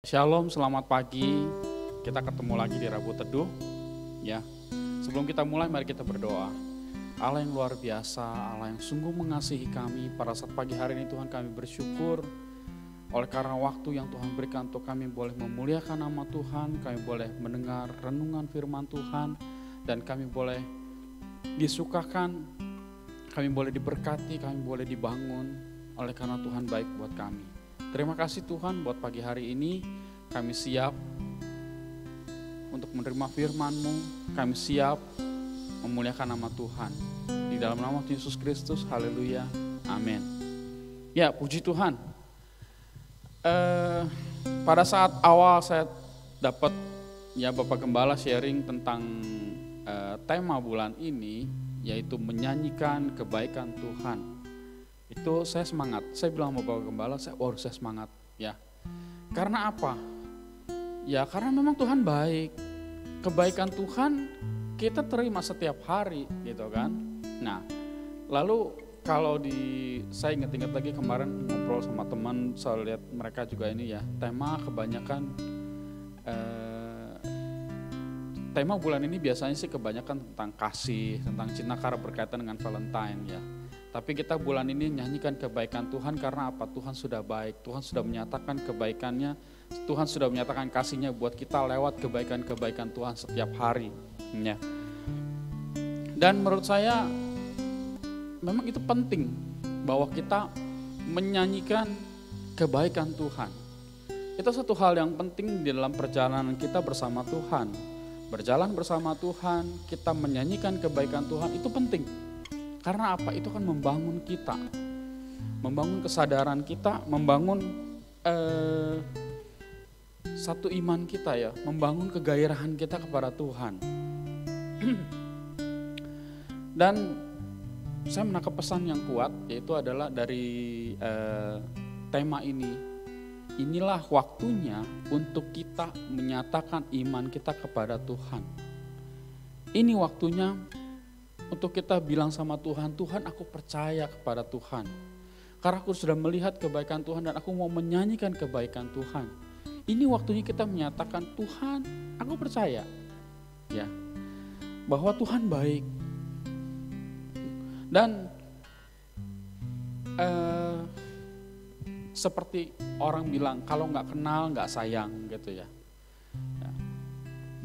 Shalom, selamat pagi. Kita ketemu lagi di Rabu Teduh. Ya, sebelum kita mulai, mari kita berdoa. Allah yang luar biasa, Allah yang sungguh mengasihi kami. Pada saat pagi hari ini Tuhan, kami bersyukur oleh karena waktu yang Tuhan berikan untuk kami boleh memuliakan nama Tuhan, kami boleh mendengar renungan firman Tuhan, dan kami boleh disukakan, kami boleh diberkati, kami boleh dibangun oleh karena Tuhan baik buat kami. Terima kasih Tuhan buat pagi hari ini, kami siap untuk menerima firman-Mu, kami siap memuliakan nama Tuhan. Di dalam nama Yesus Kristus, haleluya, amin. Ya, puji Tuhan. Pada saat awal saya dapat ya Bapak Gembala sharing tentang tema bulan ini, yaitu menyanyikan kebaikan Tuhan. Itu saya semangat, saya bilang sama Bapak Gembala, saya semangat ya. Karena apa? Ya karena memang Tuhan baik, kebaikan Tuhan kita terima setiap hari gitu kan. Nah lalu kalau saya ingat-ingat lagi kemarin ngobrol sama teman, saya lihat mereka juga ini ya, tema kebanyakan, tema bulan ini biasanya sih kebanyakan tentang kasih, tentang cinta karena berkaitan dengan Valentine ya. Tapi kita bulan ini nyanyikan kebaikan Tuhan karena apa? Tuhan sudah baik, Tuhan sudah menyatakan kebaikannya, Tuhan sudah menyatakan kasihnya buat kita lewat kebaikan-kebaikan Tuhan setiap hari. Ya. Dan menurut saya memang itu penting bahwa kita menyanyikan kebaikan Tuhan. Itu satu hal yang penting di dalam perjalanan kita bersama Tuhan. Berjalan bersama Tuhan, kita menyanyikan kebaikan Tuhan itu penting. Karena apa? Itu kan membangun kita, membangun kesadaran kita, membangun satu iman kita ya, membangun kegairahan kita kepada Tuhan. Dan saya menangkap pesan yang kuat, yaitu adalah dari tema ini. Inilah waktunya untuk kita menyatakan iman kita kepada Tuhan. Ini waktunya untuk kita bilang sama Tuhan, Tuhan aku percaya kepada Tuhan. Karena aku sudah melihat kebaikan Tuhan dan aku mau menyanyikan kebaikan Tuhan. Ini waktunya kita menyatakan, Tuhan aku percaya ya bahwa Tuhan baik. Dan seperti orang bilang, kalau gak kenal gak sayang gitu ya.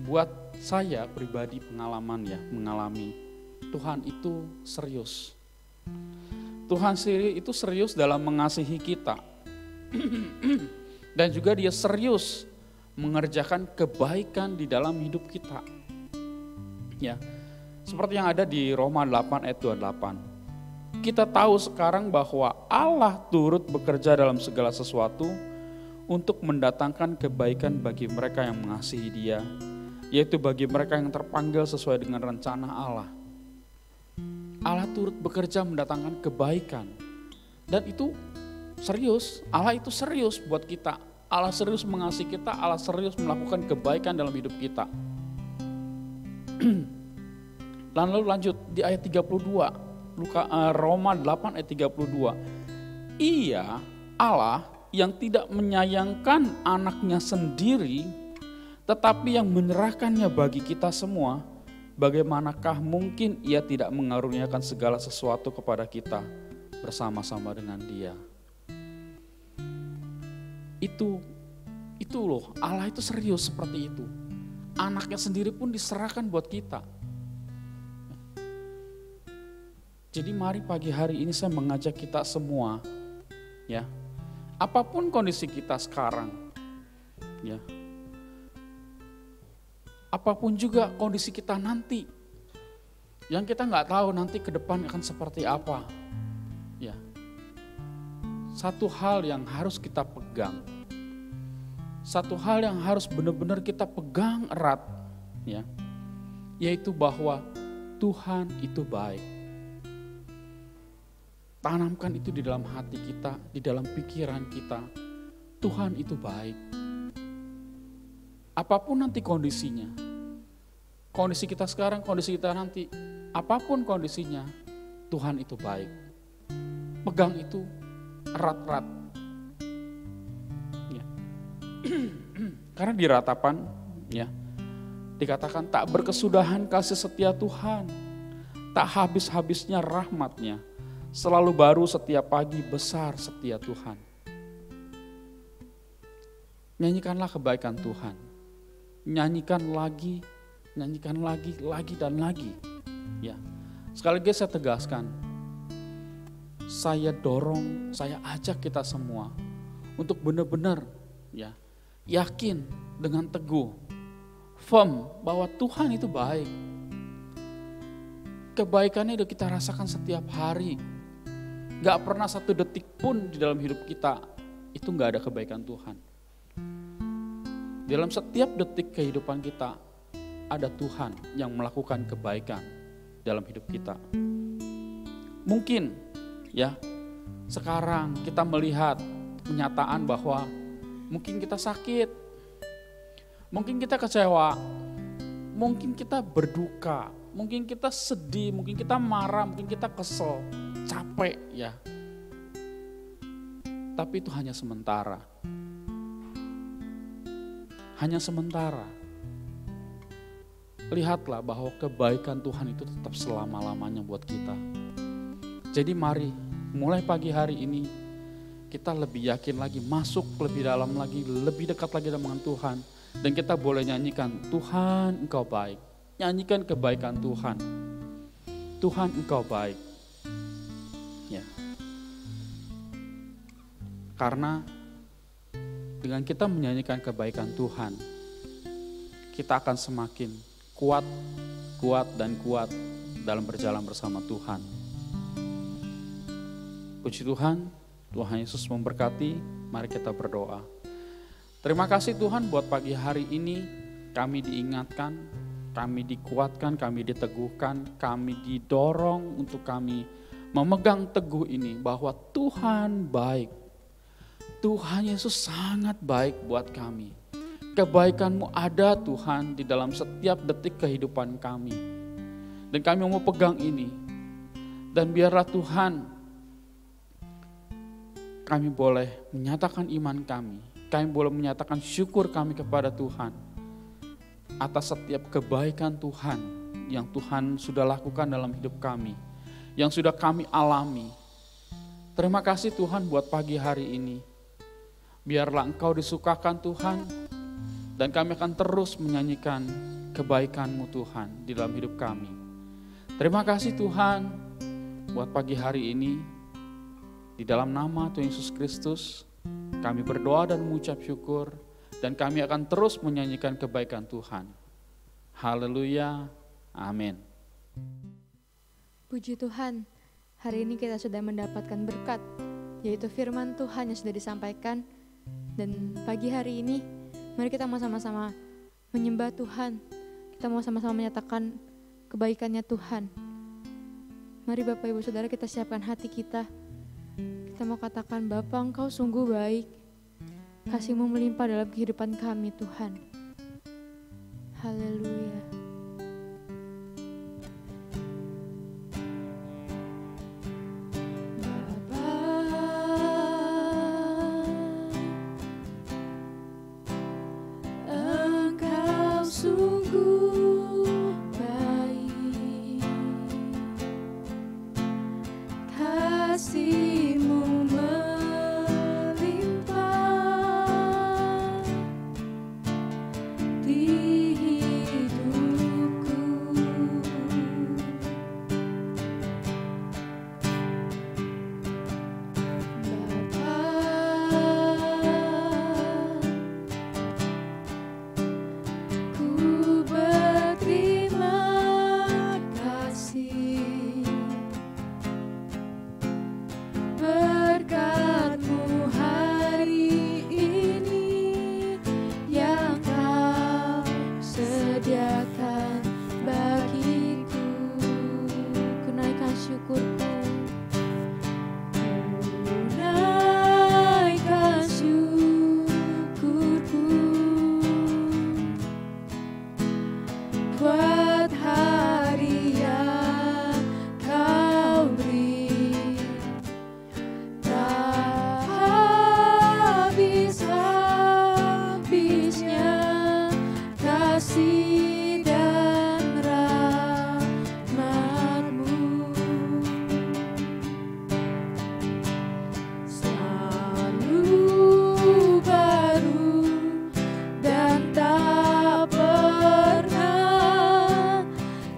Buat saya pribadi pengalaman ya, mengalami Tuhan itu serius. Tuhan sendiri itu serius dalam mengasihi kita. Dan juga dia serius mengerjakan kebaikan di dalam hidup kita. Ya. Seperti yang ada di Roma 8 ayat 28. Kita tahu sekarang bahwa Allah turut bekerja dalam segala sesuatu untuk mendatangkan kebaikan bagi mereka yang mengasihi Dia, yaitu bagi mereka yang terpanggil sesuai dengan rencana Allah. Allah turut bekerja mendatangkan kebaikan. Dan itu serius, Allah itu serius buat kita. Allah serius mengasihi kita, Allah serius melakukan kebaikan dalam hidup kita. Lalu lanjut di ayat 32, Roma 8 ayat 32. Ia, Allah yang tidak menyayangkan anaknya sendiri, tetapi yang menyerahkannya bagi kita semua, bagaimanakah mungkin ia tidak mengaruniakan segala sesuatu kepada kita bersama-sama dengan Dia. Itu loh, Allah itu serius seperti itu. Anaknya sendiri pun diserahkan buat kita. Jadi mari pagi hari ini saya mengajak kita semua ya. Apapun kondisi kita sekarang ya. Apapun juga kondisi kita nanti, yang kita nggak tahu nanti ke depan akan seperti apa. Ya, satu hal yang harus kita pegang, satu hal yang harus benar-benar kita pegang erat, ya, yaitu bahwa Tuhan itu baik. Tanamkan itu di dalam hati kita, di dalam pikiran kita. Tuhan itu baik. Apapun nanti kondisinya, kondisi kita sekarang, kondisi kita nanti, apapun kondisinya, Tuhan itu baik. Pegang itu erat-erat. Ya. Karena di ratapan ya dikatakan tak berkesudahan kasih setia Tuhan, tak habis-habisnya rahmat-Nya, selalu baru setiap pagi, besar setia Tuhan. Nyanyikanlah kebaikan Tuhan, nyanyikan lagi, lagi dan lagi. Ya, sekali lagi saya tegaskan, saya dorong, saya ajak kita semua untuk benar-benar ya yakin dengan teguh, firm bahwa Tuhan itu baik. Kebaikannya udah kita rasakan setiap hari. Gak pernah satu detik pun di dalam hidup kita itu gak ada kebaikan Tuhan. Dalam setiap detik kehidupan kita ada Tuhan yang melakukan kebaikan dalam hidup kita. Mungkin ya sekarang kita melihat kenyataan bahwa mungkin kita sakit, mungkin kita kecewa, mungkin kita berduka, mungkin kita sedih, mungkin kita marah, mungkin kita kesel, capek ya. Tapi itu hanya sementara. Hanya sementara. Lihatlah bahwa kebaikan Tuhan itu tetap selama-lamanya buat kita. Jadi mari mulai pagi hari ini kita lebih yakin lagi, masuk lebih dalam lagi, lebih dekat lagi dengan Tuhan. Dan kita boleh nyanyikan, Tuhan Engkau baik. Nyanyikan kebaikan Tuhan. Tuhan Engkau baik. Ya. Karena dengan kita menyanyikan kebaikan Tuhan, kita akan semakin kuat dalam berjalan bersama Tuhan. Puji Tuhan, Tuhan Yesus memberkati. Mari kita berdoa. Terima kasih Tuhan buat pagi hari ini kami diingatkan, kami dikuatkan, kami diteguhkan, kami didorong untuk kami memegang teguh ini bahwa Tuhan baik. Tuhan Yesus sangat baik buat kami. Kebaikan-Mu ada Tuhan di dalam setiap detik kehidupan kami. Dan kami mau pegang ini. Dan biarlah Tuhan, kami boleh menyatakan iman kami. Kami boleh menyatakan syukur kami kepada Tuhan. Atas setiap kebaikan Tuhan yang Tuhan sudah lakukan dalam hidup kami. Yang sudah kami alami. Terima kasih Tuhan buat pagi hari ini. Biarlah Engkau disukakan Tuhan, dan kami akan terus menyanyikan kebaikan-Mu Tuhan di dalam hidup kami. Terima kasih Tuhan buat pagi hari ini. Di dalam nama Tuhan Yesus Kristus, kami berdoa dan mengucap syukur, dan kami akan terus menyanyikan kebaikan Tuhan. Haleluya, amin. Puji Tuhan, hari ini kita sudah mendapatkan berkat, yaitu firman Tuhan yang sudah disampaikan. Dan pagi hari ini, mari kita mau sama-sama menyembah Tuhan. Kita mau sama-sama menyatakan kebaikannya Tuhan. Mari Bapak Ibu Saudara kita siapkan hati kita. Kita mau katakan, Bapa Engkau sungguh baik. Kasih-Mu melimpah dalam kehidupan kami Tuhan. Haleluya. Di hidup habisnya kasih dan rahmat-Mu. Selalu baru dan tak pernah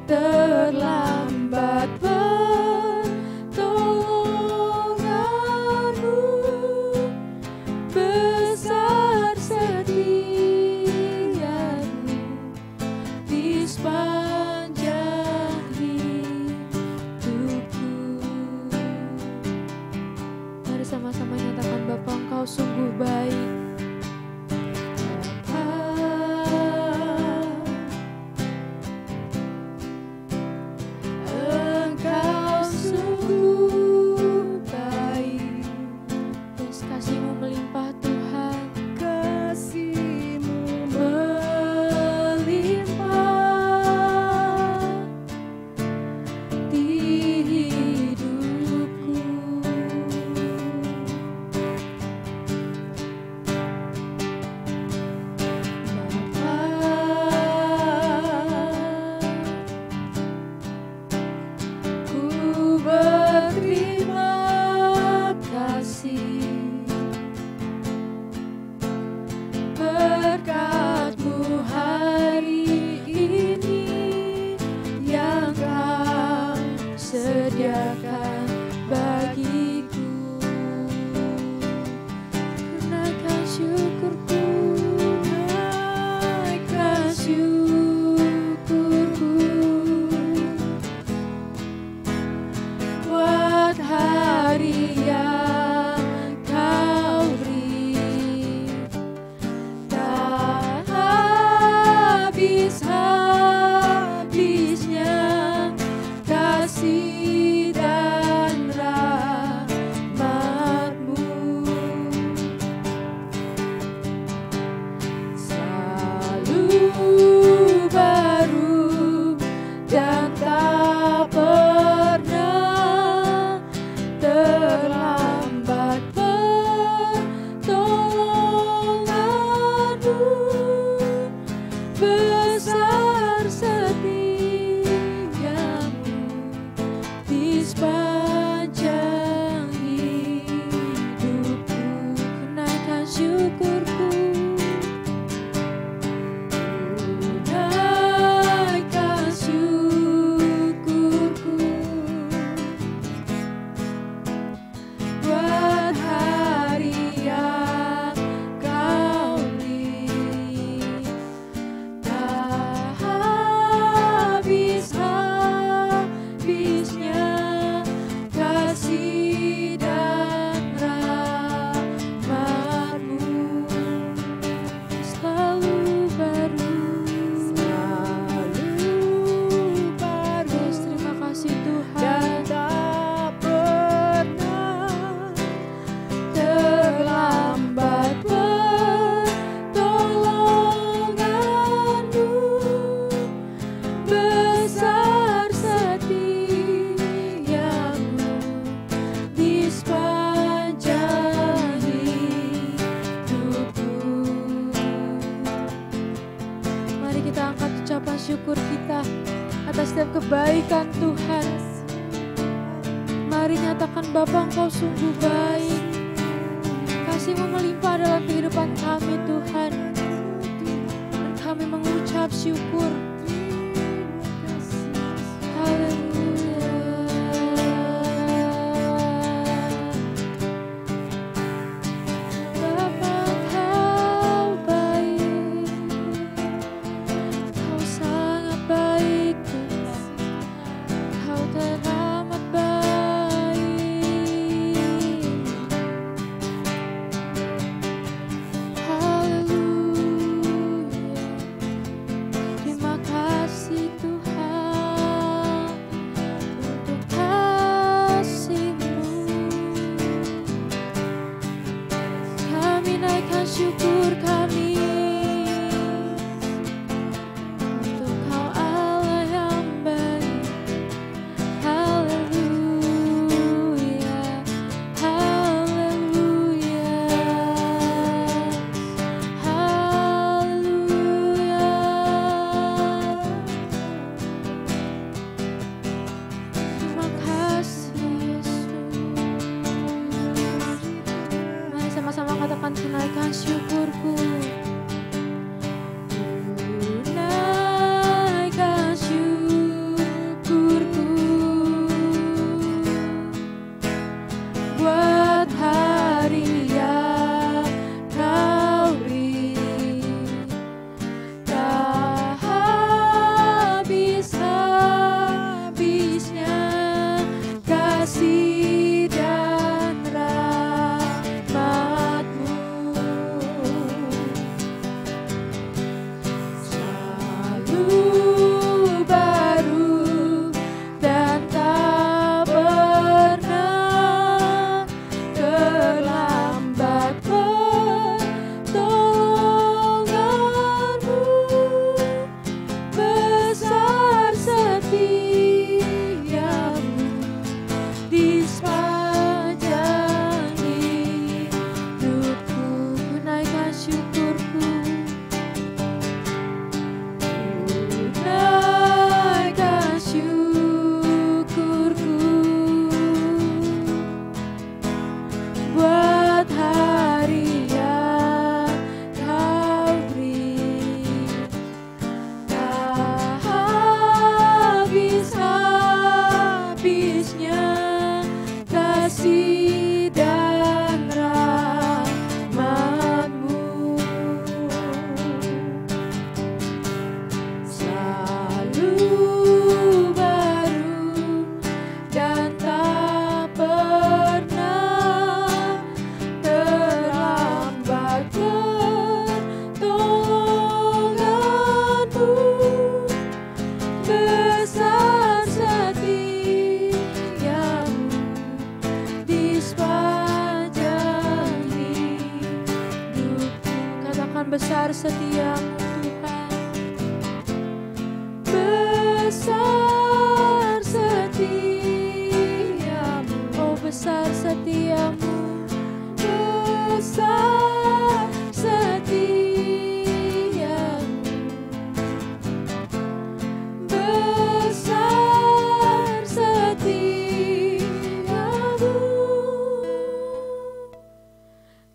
terlambat pertolongan-Mu. Besar setia-Mu di sepanjang hidupku. Mari sama-sama nyatakan, Bapa, Engkau sungguh baik. Engkau sungguh baik. Yes, kasih-Mu melimpah Tuhan. Kasih-Mu melimpah di hidupku. Ku berterima kasih berkat-Mu hari ini yang Kau sediakan bagiku. Naikkan syukurku, naikkan syukurku buat hari yang Kau beri. Tak habis-habisnya kasih dan rahmat-Mu. Selalu baru dan tak pernah terlambat pertolongan-Mu. Besar setia-Mu di sepanjang hidupku. Naikkan syukurku, naikkan syukurku buat hari yang Kau beri. Tak habis-habisnya kasih dan rahmat-Mu. Selalu baru, Yes, terima kasih Tuhan. Tak pernah terlambat pertolongan-Mu. Besar setia-Mu di sepanjang hidupku. Mari kita angkat ucapan syukur kita atas setiap kebaikan Tuhan. Mari nyatakan, Bapa, Engkau sungguh baik. Kasih-Mu melimpah dalam kehidupan kami Tuhan. Dan kami mengucap syukur. Haleluya. Bapa, Kau baik. Kau sangat baik Tuhan. Kau teramat baik. Haleluya. Terima besar setiamu Tuhan. Besar setiamu, oh besar setiamu. Besar setiamu, besar setiamu,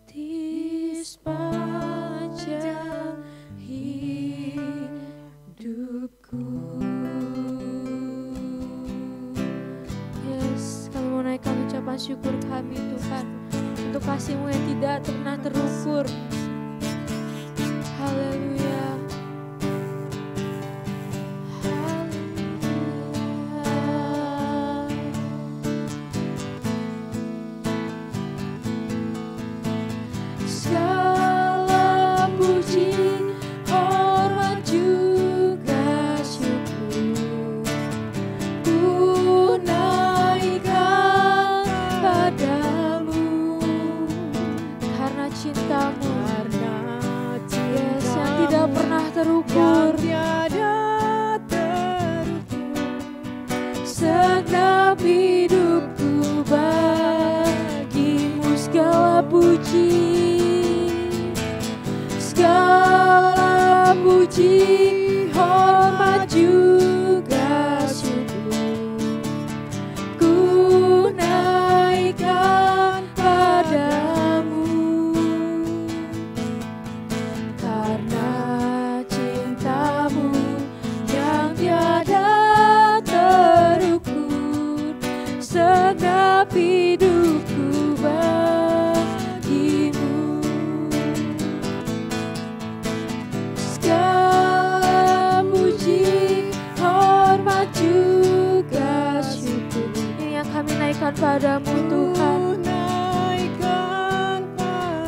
di sepanjang hidupku. Yes, kami mau naikkan ucapan syukur kami Tuhan untuk kasih-Mu yang tidak pernah terukur. Haleluya. Segala puji, hormat juga syukur ku naikkan padamu karena cintamu, yes, yang tidak pernah terukur, segenap hidupku bagimu. Segala puji, segala puji, hormat juga syukur ku naikkan padamu karena cintamu yang tiada terukur, segenap hidupku bagimu. Segala puji, hormat juga syukur, ini yang kami naikkan padamu Tuhan.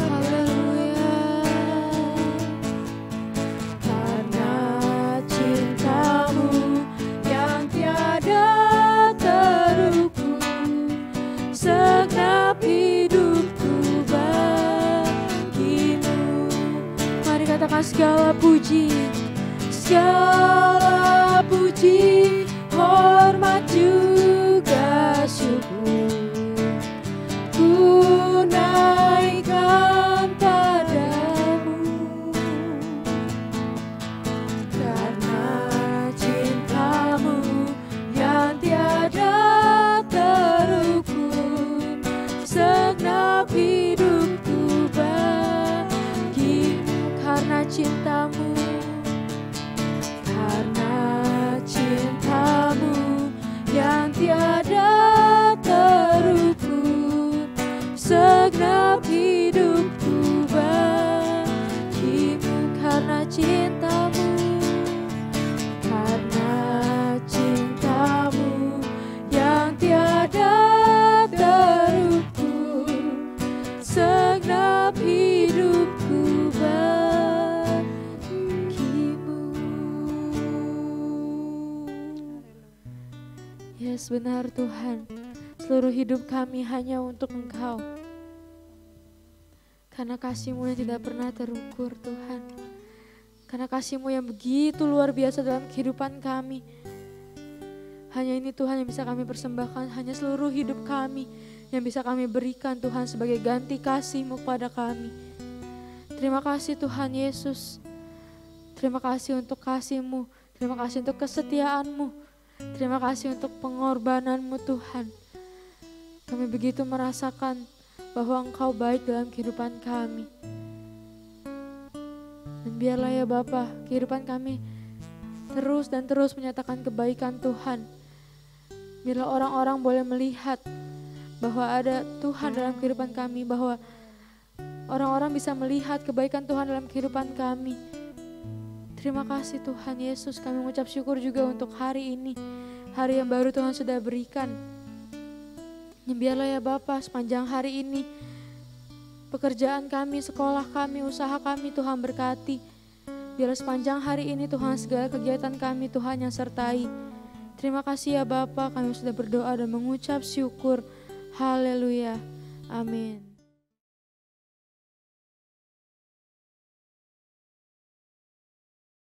Haleluya. Karena cintamu yang tiada terukur, segenap hidupku bagimu. Mari katakan segala puji, segala puji, hormat juga syukur ku naikkan padamu karena cintamu yang tiada terukur, segenap hidupku bagimu karena cintamu, karena cintamu yang tiada terukur, segenap hidupku bagimu karena cintamu, karena cintamu yang tiada terukur, segenap hidupku bagimu. Yes, benar Tuhan, seluruh hidup kami hanya untuk Engkau. Karena kasih-Mu yang tidak pernah terukur Tuhan. Karena kasih-Mu yang begitu luar biasa dalam kehidupan kami. Hanya ini Tuhan yang bisa kami persembahkan, hanya seluruh hidup kami yang bisa kami berikan Tuhan sebagai ganti kasih-Mu kepada kami. Terima kasih Tuhan Yesus. Terima kasih untuk kasih-Mu. Terima kasih untuk kesetiaan-Mu. Terima kasih untuk pengorbanan-Mu Tuhan. Kami begitu merasakan bahwa Engkau baik dalam kehidupan kami. Dan biarlah ya Bapa, kehidupan kami terus dan terus menyatakan kebaikan Tuhan. Biarlah orang-orang boleh melihat bahwa ada Tuhan dalam kehidupan kami, bahwa orang-orang bisa melihat kebaikan Tuhan dalam kehidupan kami. Terima kasih Tuhan Yesus, kami mengucap syukur juga untuk hari ini, hari yang baru Tuhan sudah berikan. Biarlah ya Bapa, sepanjang hari ini pekerjaan kami, sekolah kami, usaha kami Tuhan berkati. Biarlah sepanjang hari ini Tuhan segala kegiatan kami Tuhan yang sertai. Terima kasih ya Bapa, kami sudah berdoa dan mengucap syukur. Haleluya. Amin.